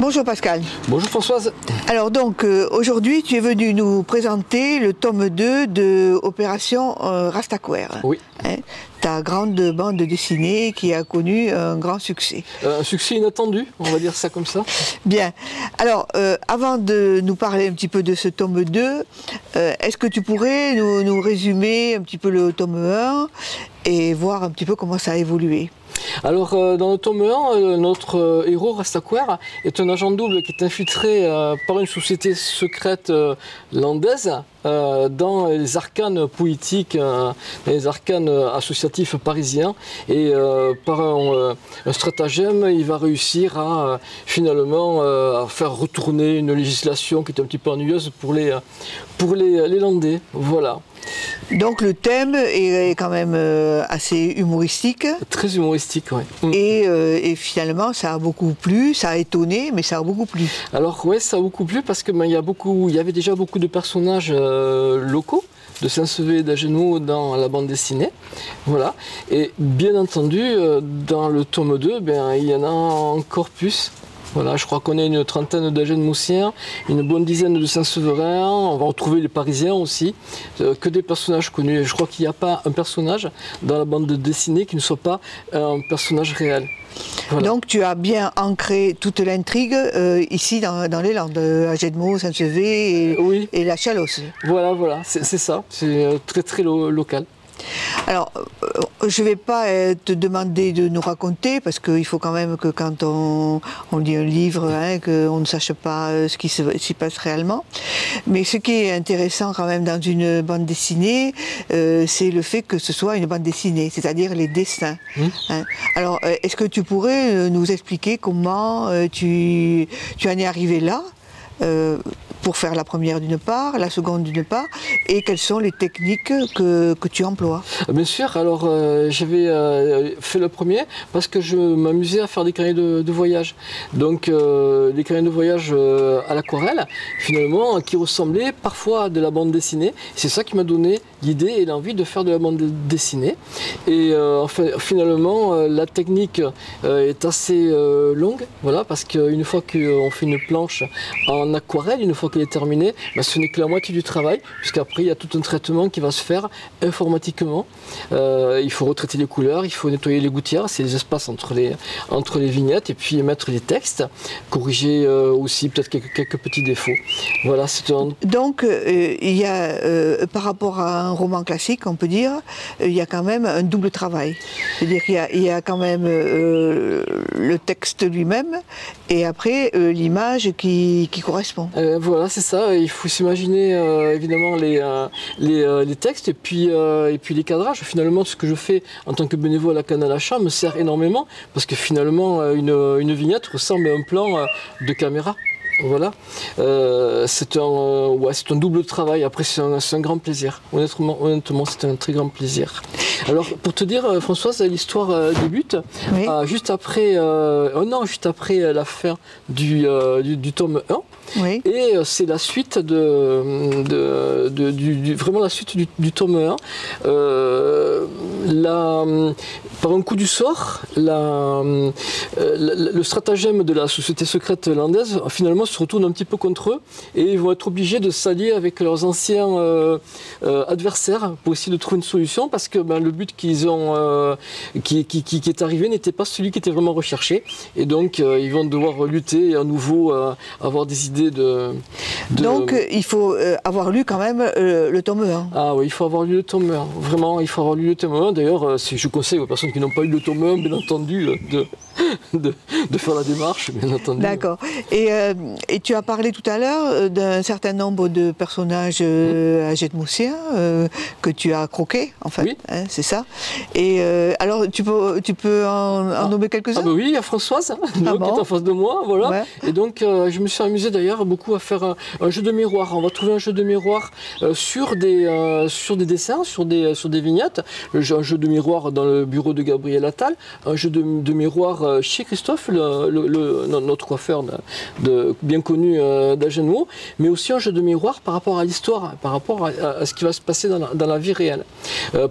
Bonjour Pascal. Bonjour Françoise. Alors donc aujourd'hui tu es venu nous présenter le tome 2 de Opération Rastaquouère. Oui. Ta grande bande dessinée qui a connu un grand succès. Un succès inattendu, on va dire ça comme ça. Bien. Alors avant de nous parler un petit peu de ce tome 2, est-ce que tu pourrais nous résumer un petit peu le tome 1 et voir un petit peu comment ça a évolué? Alors, dans le tome 1, notre héros, Rastaquouère, est un agent double qui est infiltré par une société secrète landaise dans les arcanes poétiques, les arcanes associatifs parisiens. Et par un stratagème, il va réussir à finalement à faire retourner une législation qui est un petit peu ennuyeuse pour les Landais. Voilà. Donc le thème est quand même assez humoristique. Très humoristique, oui. Et finalement, ça a beaucoup plu, ça a étonné, mais ça a beaucoup plu. Alors oui, ça a beaucoup plu parce que il y avait déjà beaucoup de personnages locaux de Saint-Sevé et d'Agenouaux dans la bande dessinée. Voilà. Et bien entendu, dans le tome 2, il y en a encore plus. Voilà, je crois qu'on a une trentaine d'Agenmoussiens, une bonne dizaine de Saint-Séverins, on va retrouver les Parisiens aussi, que des personnages connus. Je crois qu'il n'y a pas un personnage dans la bande dessinée qui ne soit pas un personnage réel. Voilà. Donc tu as bien ancré toute l'intrigue ici dans les Landes, Agenmaux, Saint-Sevé oui. Et la Chalosse. Voilà, c'est ça, c'est très local. Alors, je ne vais pas te demander de nous raconter, parce qu'il faut quand même que quand on lit un livre, qu'on ne sache pas ce qui s'y passe réellement. Mais ce qui est intéressant quand même dans une bande dessinée, c'est le fait que ce soit une bande dessinée, c'est-à-dire les dessins. Alors, est-ce que tu pourrais nous expliquer comment tu en es arrivé là pour faire la première d'une part, la seconde d'une part, et quelles sont les techniques que tu emploies? Bien sûr, alors j'avais fait le premier parce que je m'amusais à faire des carnets de voyage. Donc des carnets de voyage à l'aquarelle, finalement, qui ressemblaient parfois à de la bande dessinée. C'est ça qui m'a donné l'idée et l'envie de faire de la bande dessinée. Et finalement, la technique est assez longue, voilà, parce qu'une fois qu'on fait une planche en aquarelle, une fois qu'elle est terminée, ce n'est que la moitié du travail, puisqu'après il y a tout un traitement qui va se faire informatiquement. Il faut retraiter les couleurs, il faut nettoyer les gouttières, c'est les espaces entre les vignettes, et puis mettre les textes, corriger aussi peut-être quelques petits défauts. Voilà, Donc il y a, par rapport à un roman classique, on peut dire, il y a quand même un double travail. C'est-à-dire qu'il y a quand même le texte lui-même, et après l'image qui correspond. Voilà, c'est ça. Il faut s'imaginer évidemment les textes et puis les cadrages. Finalement, ce que je fais en tant que bénévole à Canal Achat me sert énormément parce que finalement, une vignette ressemble à un plan de caméra. Voilà, c'est un double travail. Après, c'est un grand plaisir. Honnêtement, c'est un très grand plaisir. Alors, pour te dire, Françoise, l'histoire débute juste après, un an juste après la fin du tome 1. Oui. Et c'est la suite vraiment la suite du tome 1. Par un coup du sort, le stratagème de la société secrète landaise finalement se retourne un petit peu contre eux et ils vont être obligés de s'allier avec leurs anciens adversaires pour essayer de trouver une solution parce que le but qui est arrivé n'était pas celui qui était vraiment recherché et donc ils vont devoir lutter et à nouveau avoir des idées Donc il faut avoir lu quand même le tome 1. Ah oui, il faut avoir lu le tome 1. Vraiment, il faut avoir lu le tome 1. D'ailleurs, je conseille aux personnes qui n'ont pas lu le tome 1, bien entendu, de faire la démarche, bien entendu. D'accord. Et tu as parlé tout à l'heure d'un certain nombre de personnages agenmoussiens que tu as croqués, en fait. Oui. C'est ça. Et alors, tu peux en nommer quelques-uns? Ah ben oui, il y a Françoise, qui est en face de moi, voilà. Ouais. Et donc, je me suis amusé d'ailleurs beaucoup à faire un jeu de miroir. On va trouver un jeu de miroir sur des dessins, sur des vignettes. Un jeu de miroir dans le bureau de Gabriel Attal, un jeu de miroir chez Christophe, notre coiffeur bien connu d'Agenmot, mais aussi un jeu de miroir par rapport à l'histoire, par rapport à ce qui va se passer dans la vie réelle.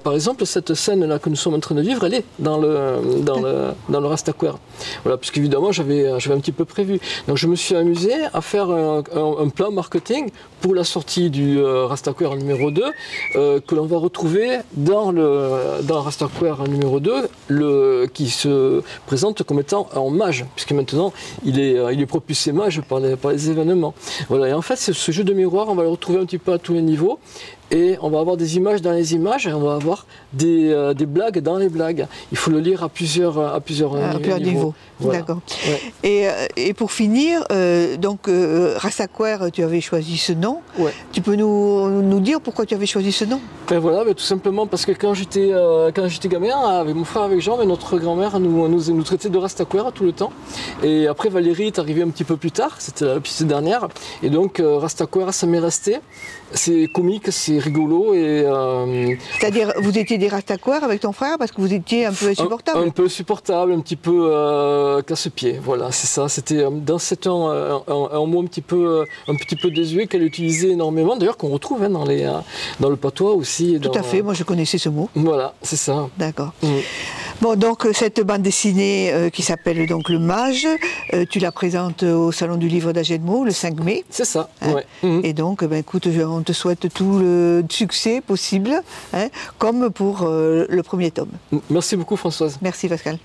Par exemple, cette scène-là que nous sommes en train de vivre, elle est dans le Rastaquouère. Voilà, puisque évidemment, j'avais un petit peu prévu. Donc je me suis amusé à faire un plan marketing pour la sortie du Rastaquouère numéro 2, que l'on va retrouver dans le Rastaquouère numéro 2, qui se présente comme étant en mage, puisque maintenant il est propulsé mage par les événements. Voilà, et en fait, ce jeu de miroir, on va le retrouver un petit peu à tous les niveaux. Et on va avoir des images dans les images et on va avoir des blagues dans les blagues. Il faut le lire à plusieurs niveaux. Voilà. D'accord. Ouais. Et pour finir, Rastaquouère, tu avais choisi ce nom. Ouais. Tu peux nous dire pourquoi tu avais choisi ce nom? Ben voilà, tout simplement parce que quand j'étais gamin, avec mon frère, avec Jean, notre grand-mère nous traitait de Rastaquouère tout le temps. Et après, Valérie est arrivée un petit peu plus tard, c'était la petite dernière. Et donc, Rastaquouère, ça m'est resté. C'est comique, c'est rigolo. C'est-à-dire, vous étiez des Rastaquouères avec ton frère parce que vous étiez un peu insupportable? Un peu supportable, un petit peu casse-pied. Voilà, c'est ça. C'était dans un mot un petit peu désuet qu'elle utilisait énormément, d'ailleurs qu'on retrouve dans le patois aussi. Tout à fait, moi je connaissais ce mot. Voilà, c'est ça. D'accord. Bon, donc cette bande dessinée qui s'appelle donc Le Mage, tu la présentes au Salon du Livre d'Agenmot le 5 mai. C'est ça, ouais. Et donc, écoute, on te souhaite tout le succès possible, comme pour le premier tome. Merci beaucoup Françoise. Merci Pascal.